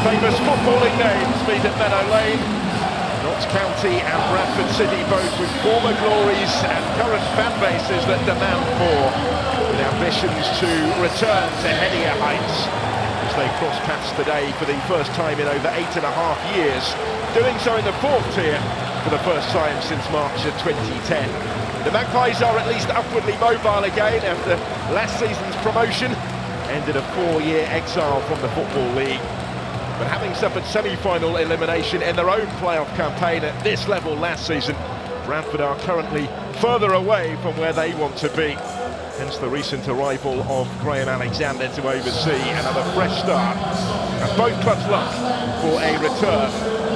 famous footballing names meet at Meadow Lane. Notts County and Bradford City, both with former glories and current fan bases that demand more, with ambitions to return to headier heights as they cross paths today for the first time in over 8.5 years, doing so in the fourth tier for the first time since March of 2010. The Magpies are at least upwardly mobile again after last season's promotion ended a 4-year exile from the Football League. But having suffered semi-final elimination in their own playoff campaign at this level last season, Bradford are currently further away from where they want to be. Hence the recent arrival of Graham Alexander to oversee another fresh start. And both clubs look for a return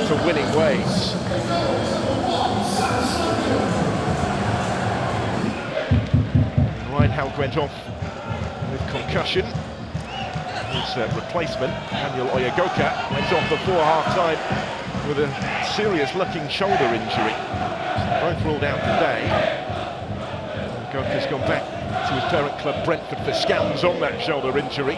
to winning ways. Reinheld went off with concussion. His replacement, Daniel Oyagoka, went off before half-time with a serious-looking shoulder injury. Both ruled out today. Oyagoka's gone back to his parent club Brentford for scans on that shoulder injury,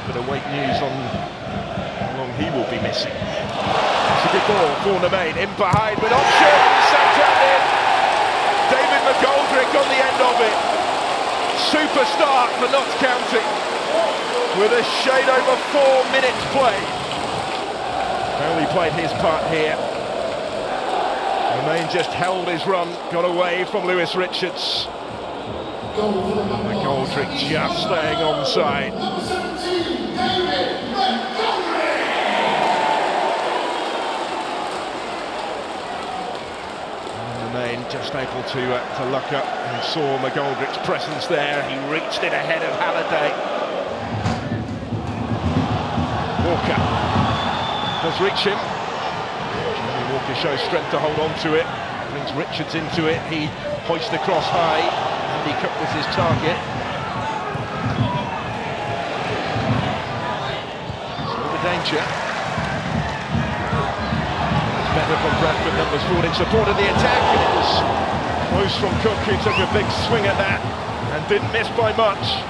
but await news on how long he will be missing. It's a good ball for Nemain, in behind with options, Santander. David McGoldrick on the end of it. Super start for Notts County, with a shade over 4 minutes played. Only played his part here. Nemain just held his run, got away from Lewis Richards. McGoldrick just staying onside. Nemain just able to look up and saw McGoldrick's presence there. He reached it ahead of Halliday. Walker does reach him. Jamie Walker shows strength to hold on to it. Brings Richards into it. He hoists across high. Andy Cook was his target. Still the danger. It's better from Bradford, numbers forward in support of the attack, and it was close from Cook, who took a big swing at that and didn't miss by much.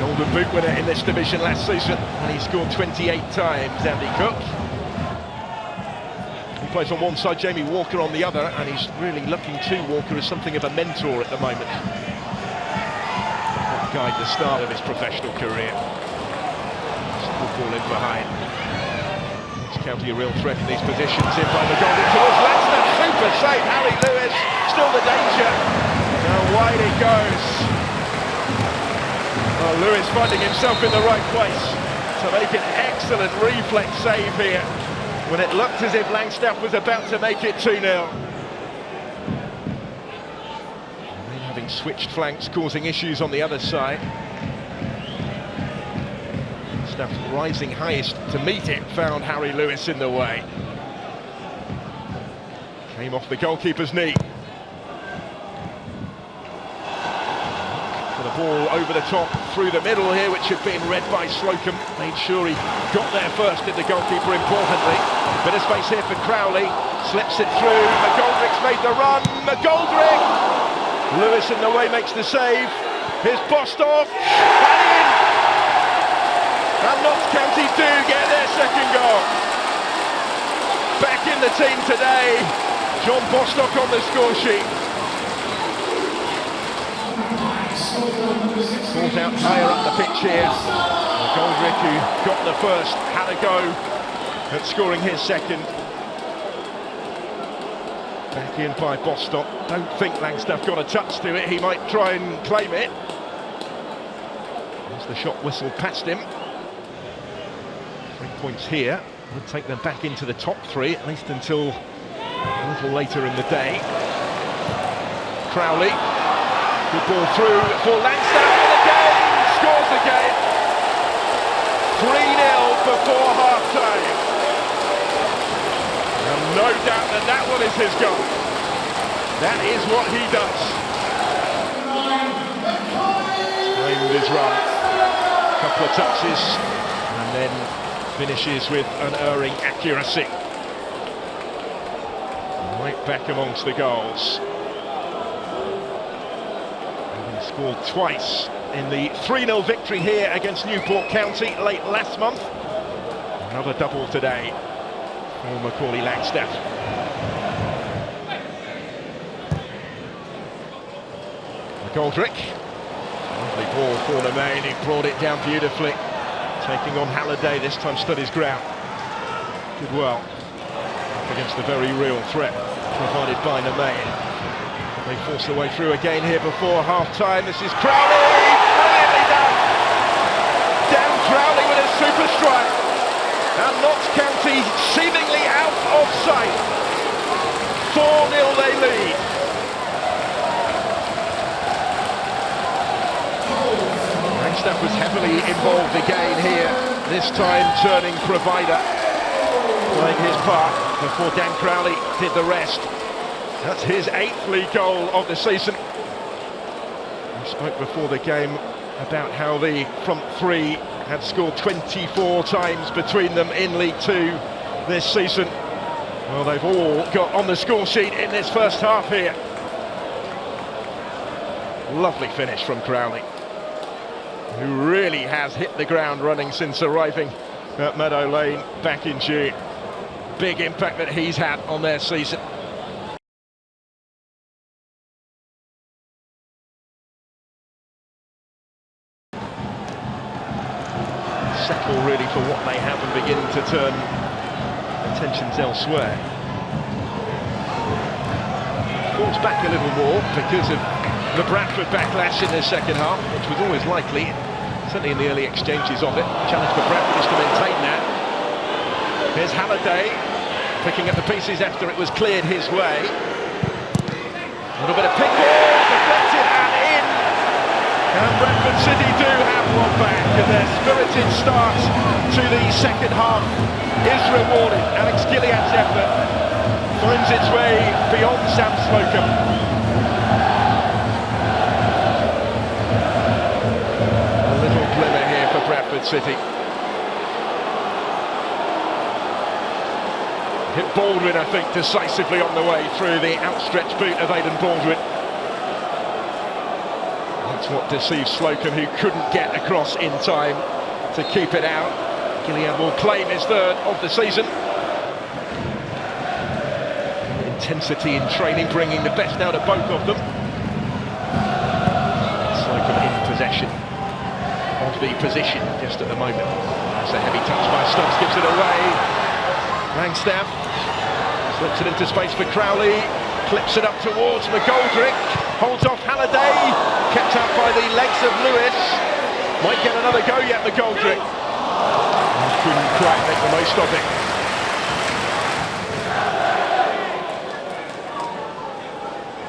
Golden Boot winner in this division last season, and he scored 28 times, Andy Cook. He plays on one side, Jamie Walker on the other, and he's really looking to Walker as something of a mentor at the moment. That guide the start of his professional career. Still ball in behind. Notts County a real threat in these positions, in by the goal towards Leicester. Super save, Harry Lewis, still the danger. Now wide it goes. Well, Lewis finding himself in the right place to make an excellent reflex save here when it looked as if Langstaff was about to make it 2-0. Having switched flanks, causing issues on the other side. Langstaff rising highest to meet it, found Harry Lewis in the way. Came off the goalkeeper's knee. The ball over the top, through the middle here, which had been read by Slocum. Made sure he got there first, did the goalkeeper importantly. Bit of space here for Crowley, slips it through. McGoldrick's made the run. McGoldrick! Lewis in the way makes the save. Here's Bostock, and in! And Notts County do get their second goal. Back in the team today, John Bostock on the score sheet. Caught out higher up the pitch here. McGoldrick, who got the first, had a go at scoring his second. Back in by Bostock. Don't think Langstaff got a touch to it. He might try and claim it. As the shot whistled past him. 3 points here would take them back into the top 3, at least until a little later in the day. Crowley. Good ball through for Langstaff, and again, scores again. 3-0 before half-time. And no doubt that that one is his goal. That is what he does. Claimed his run. A couple of touches, and then finishes with unerring accuracy. Right back amongst the goals. Scored twice in the 3-0 victory here against Newport County late last month. Another double today for Macaulay Langstaff. McGoldrick, lovely ball for the main, he brought it down beautifully. Taking on Halliday, this time stood his ground. Did well against the very real threat provided by Nemain. They force their way through again here before half-time. This is Crowley, brilliantly done! Dan Crowley with a super strike. And Notts County seemingly out of sight. 4-0 they lead. Langstaff was heavily involved again here, this time turning provider, playing his part before Dan Crowley did the rest. That's his 8th league goal of the season. We spoke before the game about how the front three had scored 24 times between them in League Two this season. Well, they've all got on the score sheet in this first half here. Lovely finish from Crowley, who really has hit the ground running since arriving at Meadow Lane back in June. Big impact that he's had on their season. Settle really for what they have and begin to turn attentions elsewhere. Falls back a little more because of the Bradford backlash in the second half, which was always likely, certainly in the early exchanges of it. Challenge for Bradford is to maintain that. Here's Halliday, picking up the pieces after it was cleared his way. A little bit of pick ball, deflected and in. And Bradford City do have one back, and their spirited start to the second half is rewarded. Alex Gilliard's effort finds its way beyond Sam Slocum. A little glimmer here for Bradford City. Hit Baldwin, I think, decisively on the way through the outstretched boot of Aidan Baldwin. That's what deceived Slocum, who couldn't get across in time to keep it out. Gilliard will claim his 3rd of the season. Intensity in training, bringing the best out of both of them. Slocum in possession of the position just at the moment. That's a heavy touch by Stubbs, gives it away. Langstaff slips it into space for Crowley, clips it up towards McGoldrick, holds off Halliday, kept out by the legs of Lewis. Might get another go yet, McGoldrick. Couldn't quite make the most of it.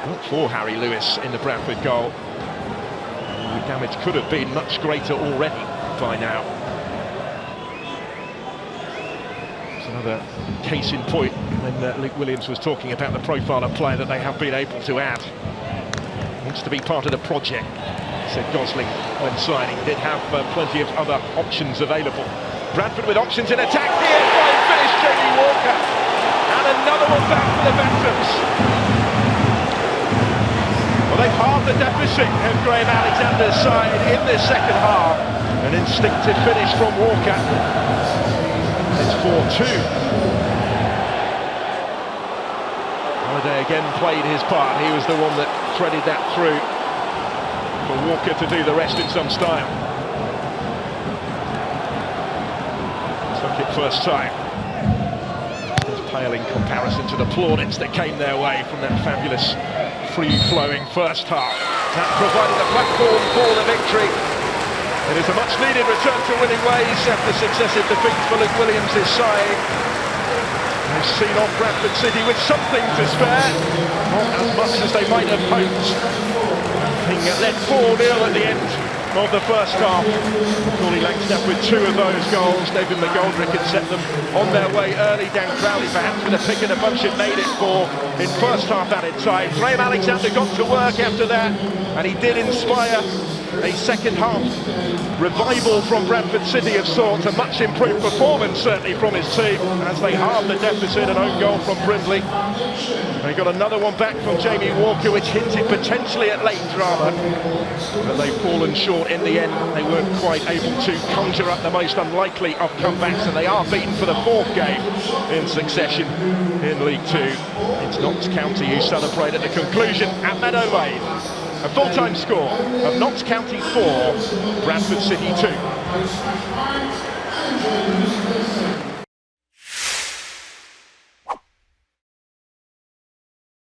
Not for Harry Lewis in the Bradford goal. The damage could have been much greater already by now. Another case in point when Luke Williams was talking about the profile of player that they have been able to add. Wants to be part of the project, said Gosling when signing. Did have plenty of other options available. Bradford with options in attack here. Fine finish, Jamie Walker. And another one back for the Bantams. Well, they've halved the deficit of Graham Alexander's side in this second half. An instinctive finish from Walker. It's 4-2. Halliday again played his part. He was the one that threaded that through for Walker to do the rest in some style. Took it first time. It's pale in comparison to the plaudits that came their way from that fabulous free-flowing first half. That provided a platform for the victory. It is a much-needed return to winning ways after successive defeats for Luke Williams' side. They've seen off Bradford City with something to spare, not as much as they might have hoped. Being led 4-0 at the end of the first half. Macaulay Langstaff with 2 of those goals. David McGoldrick had set them on their way early. Dan Crowley perhaps with a pick and a bunch had made it for in first half added time. Graham Alexander got to work after that, and he did inspire a second half revival from Bradford City of sorts, a much improved performance certainly from his team as they halved the deficit, an own goal from Brindley. They got another one back from Jamie Walker, which hinted potentially at late drama, but they've fallen short in the end. They weren't quite able to conjure up the most unlikely of comebacks, and they are beaten for the fourth game in succession in League Two. It's Notts County who celebrate at the conclusion at Meadow Lane. A full-time score of Notts County 4, Bradford City 2.